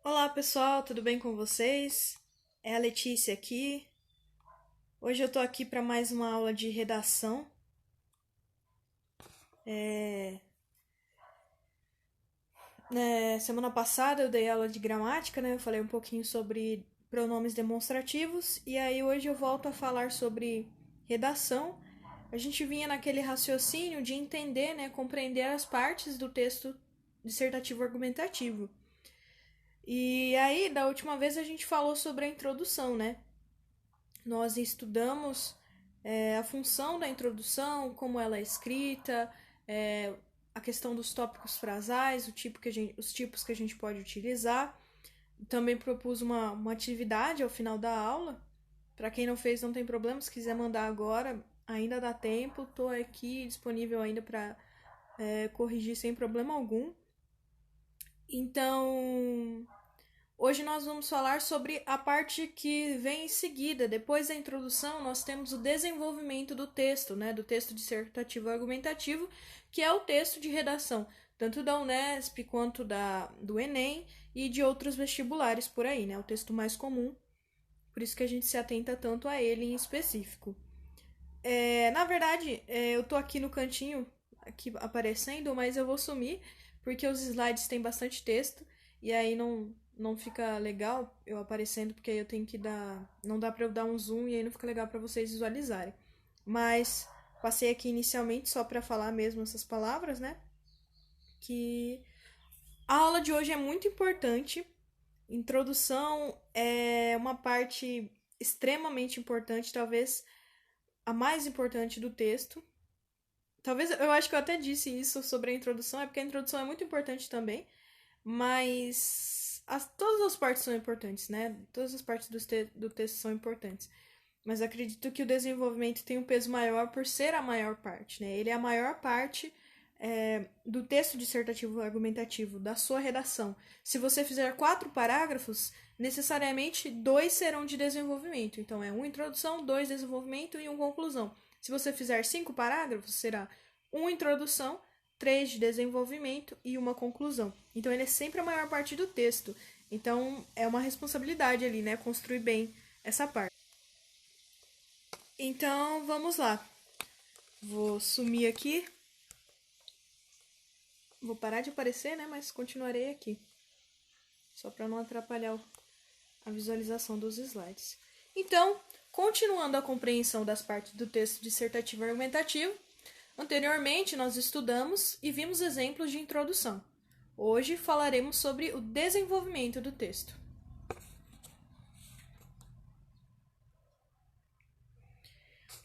Olá pessoal, tudo bem com vocês? É a Letícia aqui. Hoje eu tô aqui para mais uma aula de redação. Semana passada eu dei aula de gramática, né? Eu falei um pouquinho sobre pronomes demonstrativos e aí hoje eu volto a falar sobre redação. A gente vinha naquele raciocínio de entender, né, compreender as partes do texto dissertativo argumentativo. E aí, da última vez a gente falou sobre a introdução, né? Nós estudamos a função da introdução, como ela é escrita, a questão dos tópicos frasais, os tipos que a gente pode utilizar. Também propus uma atividade ao final da aula. Para quem não fez, não tem problema. Se quiser mandar agora, ainda dá tempo. Estou aqui disponível ainda para corrigir sem problema algum. Então, hoje nós vamos falar sobre a parte que vem em seguida. Depois da introdução, nós temos o desenvolvimento do texto, né? Do texto dissertativo argumentativo, que é o texto de redação, tanto da Unesp quanto do Enem e de outros vestibulares por aí, né? O texto mais comum, por isso que a gente se atenta tanto a ele em específico. Na verdade, eu tô aqui no cantinho, aqui aparecendo, mas eu vou sumir, porque os slides têm bastante texto, e aí não fica legal eu aparecendo, porque aí eu tenho que dar. Não dá pra eu dar um zoom e aí não fica legal pra vocês visualizarem. Mas passei aqui inicialmente só pra falar mesmo essas palavras, né? Que a aula de hoje é muito importante. Introdução é uma parte extremamente importante, talvez a mais importante do texto. Talvez eu acho que eu até disse isso sobre a introdução, é porque a introdução é muito importante também, mas todas as partes são importantes, né? Todas as partes do texto são importantes. Mas acredito que o desenvolvimento tem um peso maior por ser a maior parte, né? Ele é a maior parte do texto dissertativo argumentativo, da sua redação. Se você fizer 4 parágrafos, necessariamente 2 serão de desenvolvimento. Então, é 1 introdução, 2 desenvolvimento e 1 conclusão. Se você fizer 5 parágrafos, será 1 introdução, 3 de desenvolvimento e 1 conclusão. Então, ele é sempre a maior parte do texto. Então, é uma responsabilidade ali, né? Construir bem essa parte. Então, vamos lá. Vou sumir aqui. Vou parar de aparecer, né? Mas continuarei aqui. Só para não atrapalhar a visualização dos slides. Então, continuando a compreensão das partes do texto dissertativo argumentativo, anteriormente nós estudamos e vimos exemplos de introdução. Hoje falaremos sobre o desenvolvimento do texto.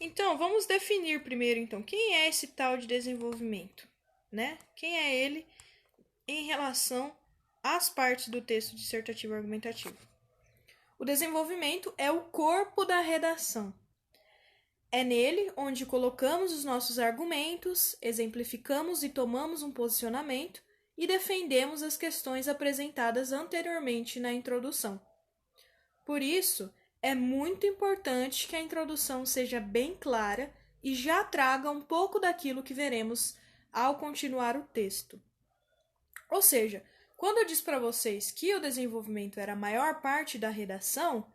Então, vamos definir primeiro, então, quem é esse tal de desenvolvimento, né? Quem é ele em relação às partes do texto dissertativo argumentativo? O desenvolvimento é o corpo da redação. É nele onde colocamos os nossos argumentos, exemplificamos e tomamos um posicionamento e defendemos as questões apresentadas anteriormente na introdução. Por isso, é muito importante que a introdução seja bem clara e já traga um pouco daquilo que veremos ao continuar o texto. Ou seja, quando eu disse para vocês que o desenvolvimento era a maior parte da redação,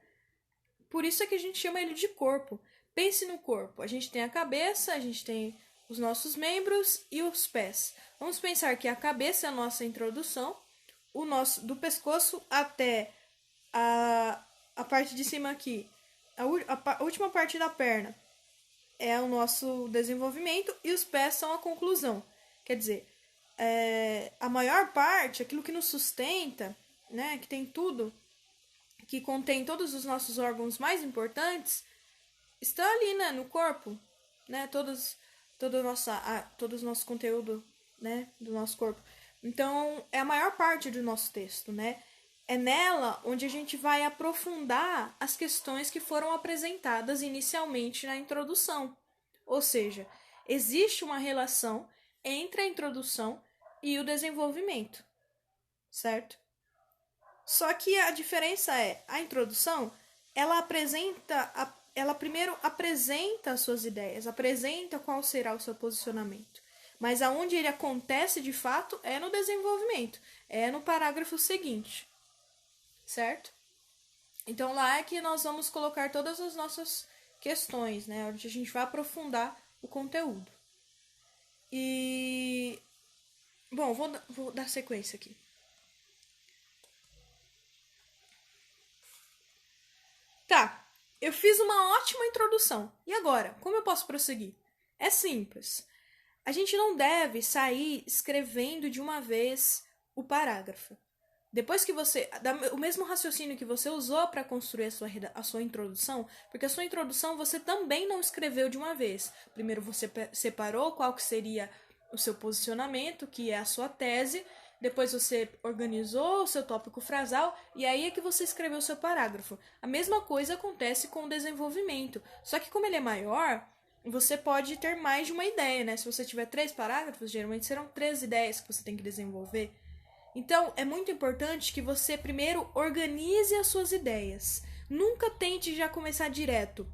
por isso é que a gente chama ele de corpo. Pense no corpo. A gente tem a cabeça, a gente tem os nossos membros e os pés. Vamos pensar que a cabeça é a nossa introdução, o nosso do pescoço até a parte de cima aqui, a última parte da perna é o nosso desenvolvimento e os pés são a conclusão. Quer dizer, a maior parte, aquilo que nos sustenta, né, que tem tudo, que contém todos os nossos órgãos mais importantes, está ali, né, no corpo, né, todo o nosso conteúdo, né, do nosso corpo. Então, é a maior parte do nosso texto, né? É nela onde a gente vai aprofundar as questões que foram apresentadas inicialmente na introdução. Ou seja, existe uma relação entre a introdução e o desenvolvimento, certo? Só que a diferença é, a introdução, ela primeiro apresenta as suas ideias, apresenta qual será o seu posicionamento. Mas aonde ele acontece de fato é no desenvolvimento, é no parágrafo seguinte. certo? Então lá é que nós vamos colocar todas as nossas questões, né? Onde a gente vai aprofundar o conteúdo. E bom, vou dar sequência aqui. Tá, eu fiz uma ótima introdução. E agora, como eu posso prosseguir? É simples. A gente não deve sair escrevendo de uma vez o parágrafo. Depois que você. O mesmo raciocínio que você usou para construir a sua introdução, porque a sua introdução você também não escreveu de uma vez. Primeiro você separou qual que seria o seu posicionamento, que é a sua tese, depois você organizou o seu tópico frasal e aí é que você escreveu o seu parágrafo. A mesma coisa acontece com o desenvolvimento, só que como ele é maior, você pode ter mais de uma ideia, né? Se você tiver 3 parágrafos, geralmente serão 3 ideias que você tem que desenvolver. Então, é muito importante que você primeiro organize as suas ideias. Nunca tente já começar direto.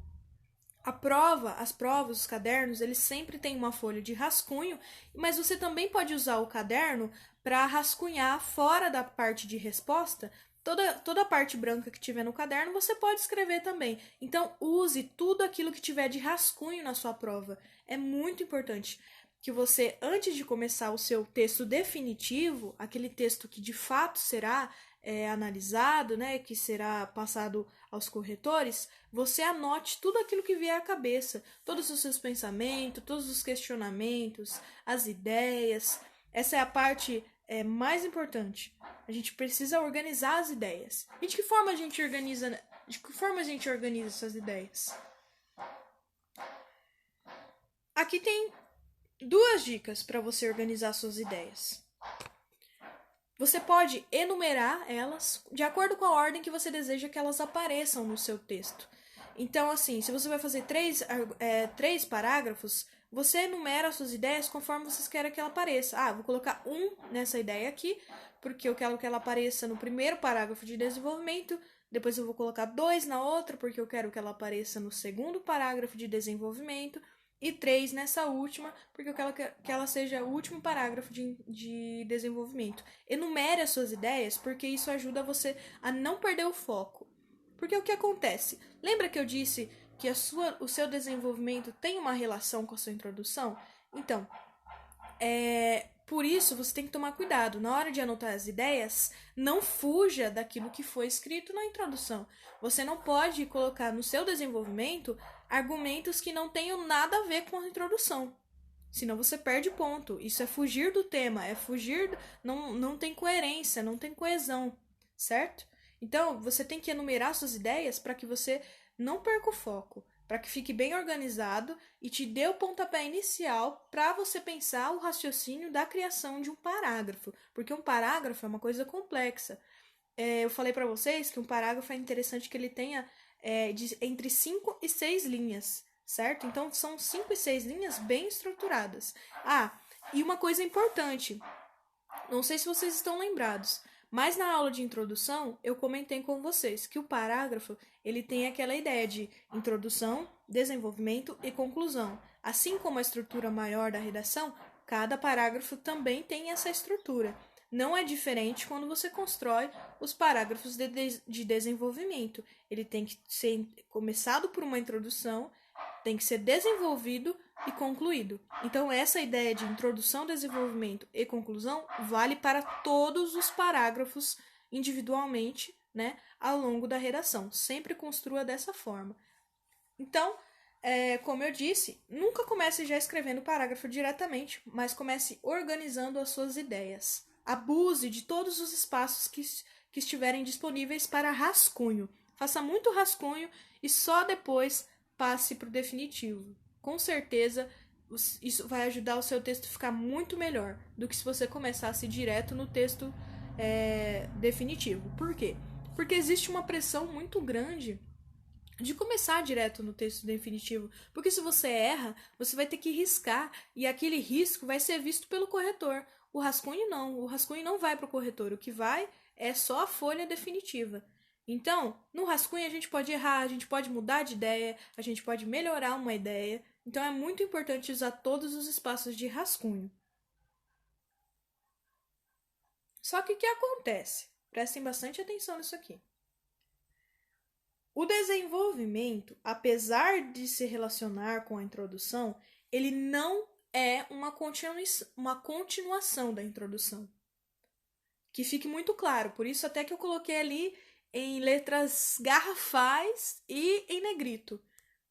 As provas, os cadernos, eles sempre têm uma folha de rascunho, mas você também pode usar o caderno para rascunhar fora da parte de resposta. Toda a parte branca que tiver no caderno você pode escrever também. Então, use tudo aquilo que tiver de rascunho na sua prova. É muito importante que você, antes de começar o seu texto definitivo, aquele texto que de fato será analisado, né, que será passado aos corretores, você anote tudo aquilo que vier à cabeça, todos os seus pensamentos, todos os questionamentos, as ideias. Essa é a parte mais importante. A gente precisa organizar as ideias. E de que forma a gente organiza? De que forma a gente organiza essas ideias? Aqui tem 2 dicas para você organizar suas ideias. Você pode enumerar elas de acordo com a ordem que você deseja que elas apareçam no seu texto. Então, assim, se você vai fazer 3 parágrafos, você enumera as suas ideias conforme vocês querem que ela apareça. Ah, vou colocar 1 nessa ideia aqui, porque eu quero que ela apareça no primeiro parágrafo de desenvolvimento. Depois eu vou colocar 2 na outra, porque eu quero que ela apareça no segundo parágrafo de desenvolvimento. E 3 nessa última, porque eu quero que ela seja o último parágrafo de desenvolvimento. Enumere as suas ideias, porque isso ajuda você a não perder o foco. Porque o que acontece? Lembra que eu disse que o seu desenvolvimento tem uma relação com a sua introdução? Então, por isso você tem que tomar cuidado. Na hora de anotar as ideias, não fuja daquilo que foi escrito na introdução. Você não pode colocar no seu desenvolvimento argumentos que não tenham nada a ver com a introdução. Senão você perde ponto. Isso é fugir do tema, é fugir. Não tem coerência, não tem coesão, certo? Então, você tem que enumerar suas ideias para que você não perca o foco, para que fique bem organizado e te dê o pontapé inicial para você pensar o raciocínio da criação de um parágrafo, porque um parágrafo é uma coisa complexa. Eu falei para vocês que um parágrafo é interessante que ele tenha entre 5 e 6 linhas, certo? Então são 5 e 6 linhas bem estruturadas. Ah, e uma coisa importante, não sei se vocês estão lembrados, mas na aula de introdução eu comentei com vocês que o parágrafo ele tem aquela ideia de introdução, desenvolvimento e conclusão. Assim como a estrutura maior da redação, cada parágrafo também tem essa estrutura. Não é diferente quando você constrói os parágrafos de desenvolvimento. Ele tem que ser começado por uma introdução, tem que ser desenvolvido e concluído. Então, essa ideia de introdução, desenvolvimento e conclusão vale para todos os parágrafos individualmente, né, ao longo da redação. Sempre construa dessa forma. Então, como eu disse, nunca comece já escrevendo o parágrafo diretamente, mas comece organizando as suas ideias. Abuse de todos os espaços que estiverem disponíveis para rascunho. Faça muito rascunho e só depois passe para o definitivo. Com certeza, isso vai ajudar o seu texto a ficar muito melhor do que se você começasse direto no texto definitivo. Por quê? Porque existe uma pressão muito grande de começar direto no texto definitivo, porque se você erra, você vai ter que riscar e aquele risco vai ser visto pelo corretor. O rascunho não vai para o corretor, o que vai é só a folha definitiva. Então, no rascunho a gente pode errar, a gente pode mudar de ideia, a gente pode melhorar uma ideia. Então é muito importante usar todos os espaços de rascunho. Só que o que acontece? Prestem bastante atenção nisso aqui. O desenvolvimento, apesar de se relacionar com a introdução, ele não é uma continuação da introdução. Que fique muito claro, por isso até que eu coloquei ali em letras garrafais e em negrito.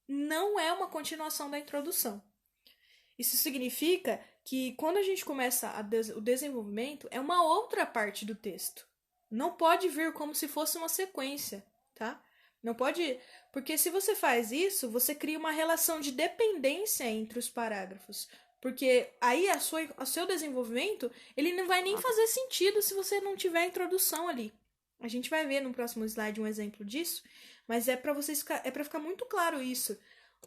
Não é uma continuação da introdução. Isso significa que quando a gente começa o desenvolvimento, é uma outra parte do texto. Não pode vir como se fosse uma sequência, tá? Não pode, porque se você faz isso, você cria uma relação de dependência entre os parágrafos. Porque aí o seu desenvolvimento, ele não vai nem fazer sentido se você não tiver a introdução ali. A gente vai ver no próximo slide um exemplo disso, mas é para ficar muito claro isso.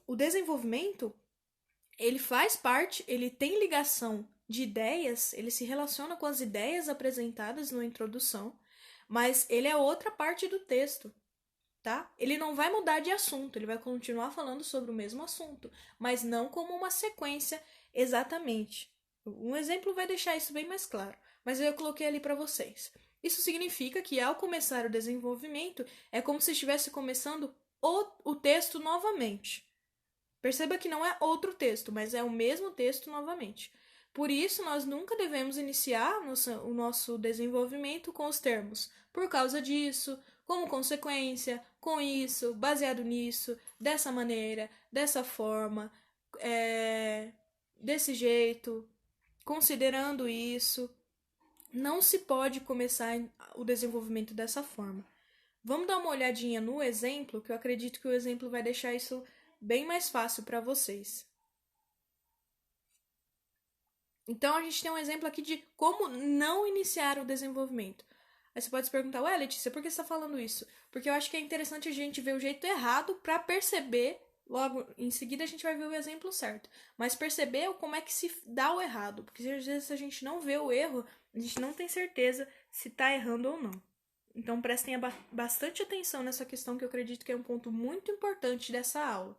O desenvolvimento, ele faz parte, ele tem ligação de ideias, ele se relaciona com as ideias apresentadas na introdução, mas ele é outra parte do texto. Tá? Ele não vai mudar de assunto, ele vai continuar falando sobre o mesmo assunto, mas não como uma sequência exatamente. Um exemplo vai deixar isso bem mais claro, mas eu coloquei ali para vocês. Isso significa que ao começar o desenvolvimento, é como se estivesse começando o texto novamente. Perceba que não é outro texto, mas é o mesmo texto novamente. Por isso, nós nunca devemos iniciar o nosso desenvolvimento com os termos por causa disso, como consequência, com isso, baseado nisso, dessa maneira, dessa forma, desse jeito, considerando isso. Não se pode começar o desenvolvimento dessa forma. Vamos dar uma olhadinha no exemplo, que eu acredito que o exemplo vai deixar isso bem mais fácil para vocês. Então, a gente tem um exemplo aqui de como não iniciar o desenvolvimento. Aí você pode se perguntar, ué, Letícia, por que você está falando isso? Porque eu acho que é interessante a gente ver o jeito errado para perceber, logo em seguida a gente vai ver o exemplo certo. Mas perceber como é que se dá o errado. Porque às vezes a gente não vê o erro, a gente não tem certeza se está errando ou não. Então prestem bastante atenção nessa questão que eu acredito que é um ponto muito importante dessa aula.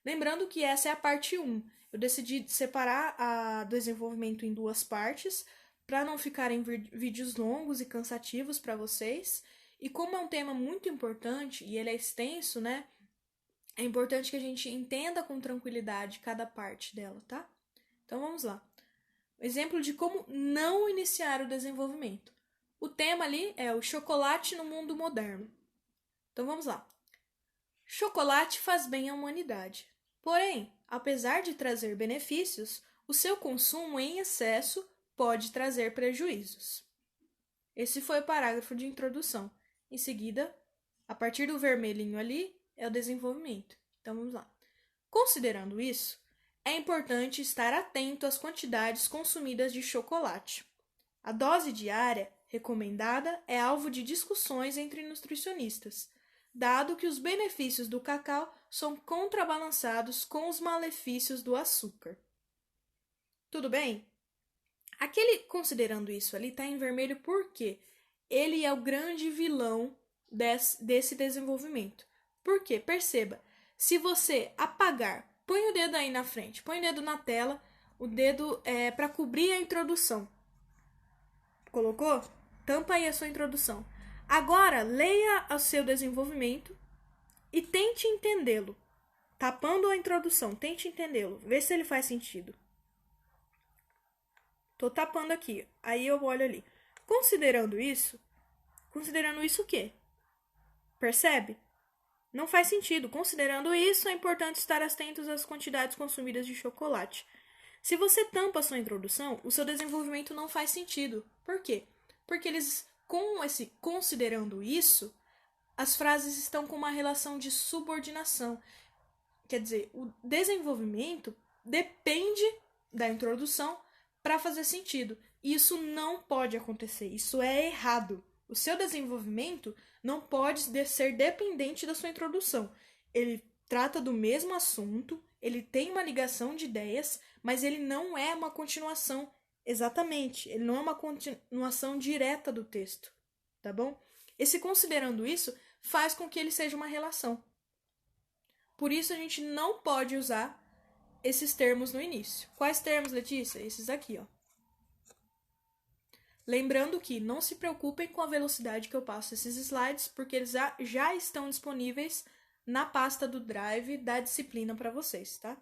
Lembrando que essa é a parte 1. Eu decidi separar o desenvolvimento em duas partes, para não ficarem vídeos longos e cansativos para vocês. E como é um tema muito importante e ele é extenso, né? É importante que a gente entenda com tranquilidade cada parte dela, tá? Então vamos lá. Exemplo de como não iniciar o desenvolvimento. O tema ali é o chocolate no mundo moderno. Então vamos lá. Chocolate faz bem à humanidade. Porém, apesar de trazer benefícios, o seu consumo em excesso pode trazer prejuízos. Esse foi o parágrafo de introdução. Em seguida, a partir do vermelhinho ali, é o desenvolvimento. Então, vamos lá. Considerando isso, é importante estar atento às quantidades consumidas de chocolate. A dose diária recomendada é alvo de discussões entre nutricionistas, dado que os benefícios do cacau são contrabalançados com os malefícios do açúcar. Tudo bem? Aquele, considerando isso ali, está em vermelho porque ele é o grande vilão desse desenvolvimento. Por quê? Perceba, se você apagar, põe o dedo aí na frente, põe o dedo na tela, o dedo é para cobrir a introdução. Colocou? Tampa aí a sua introdução. Agora, leia o seu desenvolvimento e tente entendê-lo. Tapando a introdução, tente entendê-lo. Vê se ele faz sentido. Tô tapando aqui. Aí eu olho ali. Considerando isso o quê? Percebe? Não faz sentido. Considerando isso, é importante estar atentos às quantidades consumidas de chocolate. Se você tampa a sua introdução, o seu desenvolvimento não faz sentido. Por quê? Porque eles, com esse considerando isso, as frases estão com uma relação de subordinação. Quer dizer, o desenvolvimento depende da introdução para fazer sentido. Isso não pode acontecer, isso é errado. O seu desenvolvimento não pode ser dependente da sua introdução. Ele trata do mesmo assunto, ele tem uma ligação de ideias, mas ele não é uma continuação exatamente, ele não é uma continuação direta do texto, tá bom? Esse considerando isso faz com que ele seja uma relação. Por isso a gente não pode usar esses termos no início. Quais termos, Letícia? Esses aqui, ó. Lembrando que não se preocupem com a velocidade que eu passo esses slides, porque eles já estão disponíveis na pasta do Drive da disciplina para vocês, tá?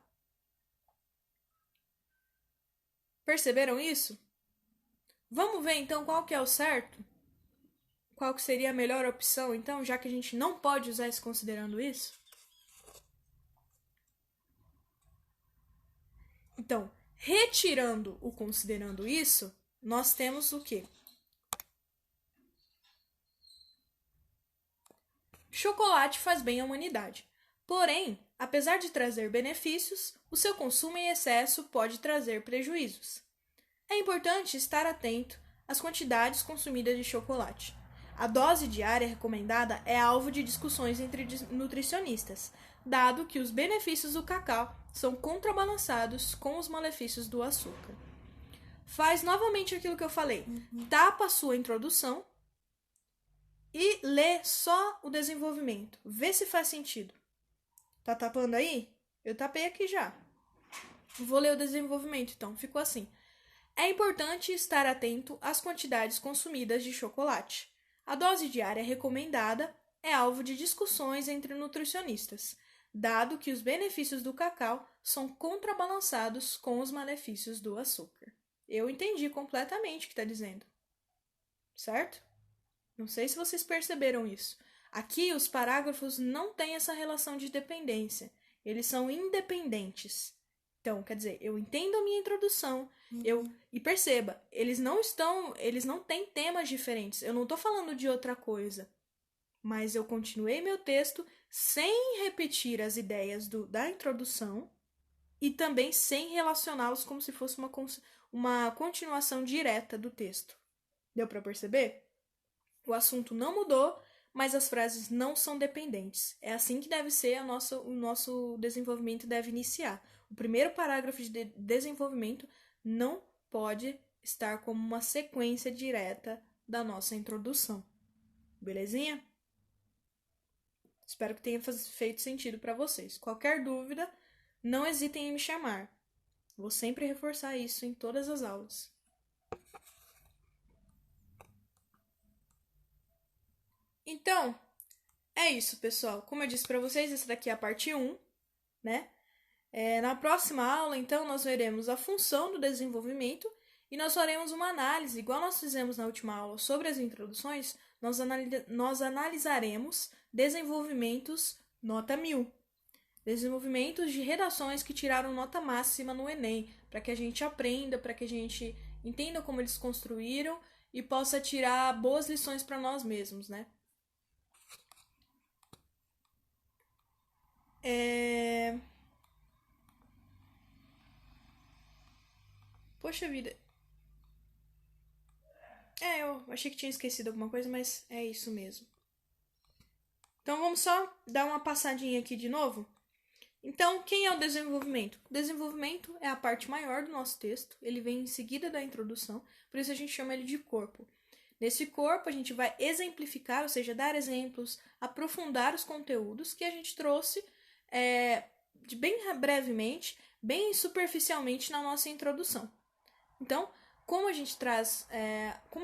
Perceberam isso? Vamos ver então qual que é o certo? Qual que seria a melhor opção, então, já que a gente não pode usar esse considerando isso? Então, retirando o considerando isso, nós temos o quê? Chocolate faz bem à humanidade. Porém, apesar de trazer benefícios, o seu consumo em excesso pode trazer prejuízos. É importante estar atento às quantidades consumidas de chocolate. A dose diária recomendada é alvo de discussões entre nutricionistas, dado que os benefícios do cacau são contrabalançados com os malefícios do açúcar. Faz novamente aquilo que eu falei. Tapa a sua introdução e lê só o desenvolvimento. Vê se faz sentido. Tá tapando aí? Eu tapei aqui já. Vou ler o desenvolvimento, então. Ficou assim. É importante estar atento às quantidades consumidas de chocolate. A dose diária recomendada é alvo de discussões entre nutricionistas, dado que os benefícios do cacau são contrabalançados com os malefícios do açúcar. Eu entendi completamente o que está dizendo. Certo? Não sei se vocês perceberam isso. Aqui os parágrafos não têm essa relação de dependência. Eles são independentes. Então, quer dizer, eu entendo a minha introdução, e perceba, eles não têm temas diferentes. Eu não estou falando de outra coisa. Mas eu continuei meu texto sem repetir as ideias da introdução e também sem relacioná-los como se fosse uma continuação direta do texto. Deu para perceber? O assunto não mudou, mas as frases não são dependentes. É assim que deve ser o nosso desenvolvimento deve iniciar. O primeiro parágrafo de desenvolvimento não pode estar como uma sequência direta da nossa introdução. Belezinha? Espero que tenha feito sentido para vocês. Qualquer dúvida, não hesitem em me chamar. Vou sempre reforçar isso em todas as aulas. Então, é isso, pessoal. Como eu disse para vocês, essa daqui é a parte 1, né? Na próxima aula, então, nós veremos a função do desenvolvimento e nós faremos uma análise, igual nós fizemos na última aula sobre as introduções, nós analisaremos desenvolvimentos nota 1000. Desenvolvimentos de redações que tiraram nota máxima no Enem, para que a gente aprenda, para que a gente entenda como eles construíram e possa tirar boas lições para nós mesmos, né? Poxa vida. Eu achei que tinha esquecido alguma coisa, mas é isso mesmo. Então vamos só dar uma passadinha aqui de novo. Então, quem é o desenvolvimento? O desenvolvimento é a parte maior do nosso texto, ele vem em seguida da introdução, por isso a gente chama ele de corpo. Nesse corpo, a gente vai exemplificar, ou seja, dar exemplos, aprofundar os conteúdos que a gente trouxe bem brevemente, bem superficialmente na nossa introdução. Então, como a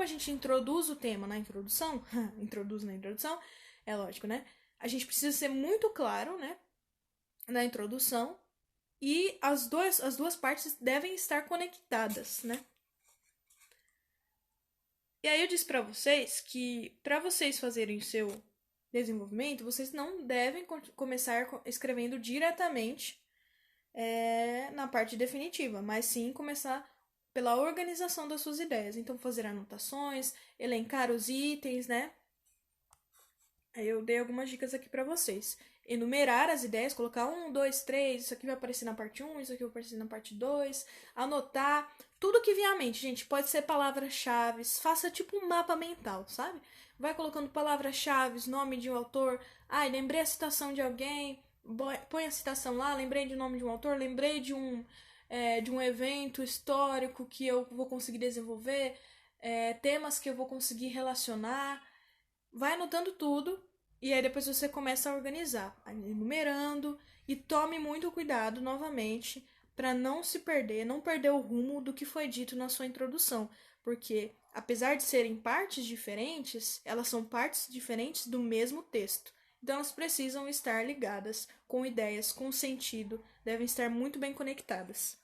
gente introduz o tema na introdução, introduz na introdução, é lógico, né? A gente precisa ser muito claro, né? Na introdução, e as duas partes devem estar conectadas, né? E aí eu disse para vocês que para vocês fazerem o seu desenvolvimento, vocês não devem começar escrevendo diretamente na parte definitiva, mas sim começar pela organização das suas ideias. Então, fazer anotações, elencar os itens, né? Aí eu dei algumas dicas aqui para vocês. Enumerar as ideias, colocar 1, 2, 3, isso aqui vai aparecer na parte 1, isso aqui vai aparecer na parte 2, anotar, tudo que vier à mente, gente, pode ser palavras-chave, faça tipo um mapa mental, sabe? Vai colocando palavras-chave, nome de um autor, lembrei a citação de alguém, põe a citação lá, lembrei do nome de um autor, lembrei de um evento histórico que eu vou conseguir desenvolver, temas que eu vou conseguir relacionar, vai anotando tudo. E aí depois você começa a organizar, enumerando, e tome muito cuidado novamente para não se perder, não perder o rumo do que foi dito na sua introdução, porque apesar de serem partes diferentes, elas são partes diferentes do mesmo texto. Então, elas precisam estar ligadas, com ideias, com sentido, devem estar muito bem conectadas.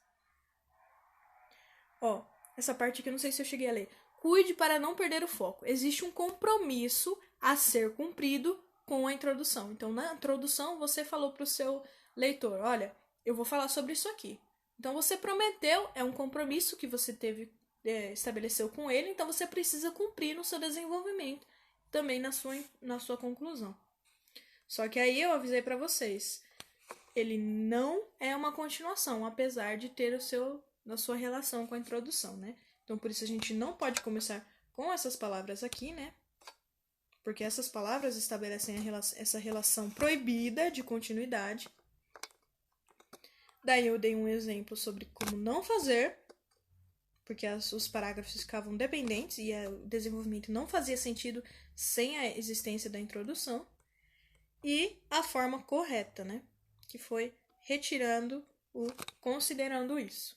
Ó, essa parte aqui eu não sei se eu cheguei a ler. Cuide para não perder o foco. Existe um compromisso a ser cumprido com a introdução. Então, na introdução, você falou para o seu leitor, olha, eu vou falar sobre isso aqui. Então, você prometeu, é um compromisso que você estabeleceu com ele, então você precisa cumprir no seu desenvolvimento, também na sua conclusão. Só que aí eu avisei para vocês, ele não é uma continuação, apesar de ter na sua relação com a introdução, né? Então, por isso a gente não pode começar com essas palavras aqui, né? Porque essas palavras estabelecem essa relação proibida de continuidade. Daí eu dei um exemplo sobre como não fazer, porque os parágrafos ficavam dependentes e o desenvolvimento não fazia sentido sem a existência da introdução. E a forma correta, né? Que foi retirando o considerando isso.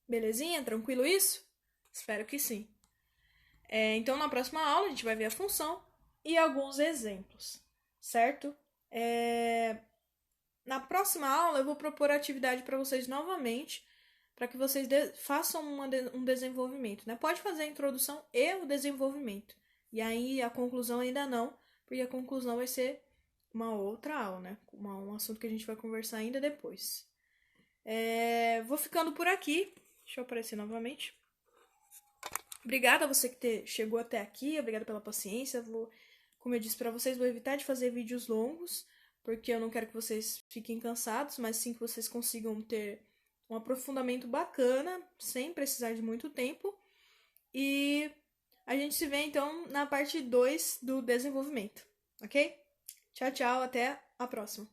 Belezinha? Tranquilo isso? Espero que sim. Então, na próxima aula, a gente vai ver a função e alguns exemplos, certo? Na próxima aula, eu vou propor a atividade para vocês novamente, para que vocês façam um desenvolvimento, né? Pode fazer a introdução e o desenvolvimento. E aí, a conclusão ainda não, porque a conclusão vai ser uma outra aula, né? Um assunto que a gente vai conversar ainda depois. Vou ficando por aqui. Deixa eu aparecer novamente. Obrigada a você que chegou até aqui. Obrigada pela paciência. Como eu disse para vocês, vou evitar de fazer vídeos longos, porque eu não quero que vocês fiquem cansados, mas sim que vocês consigam ter um aprofundamento bacana, sem precisar de muito tempo. E a gente se vê, então, na parte 2 do desenvolvimento, ok? Tchau, tchau, até a próxima.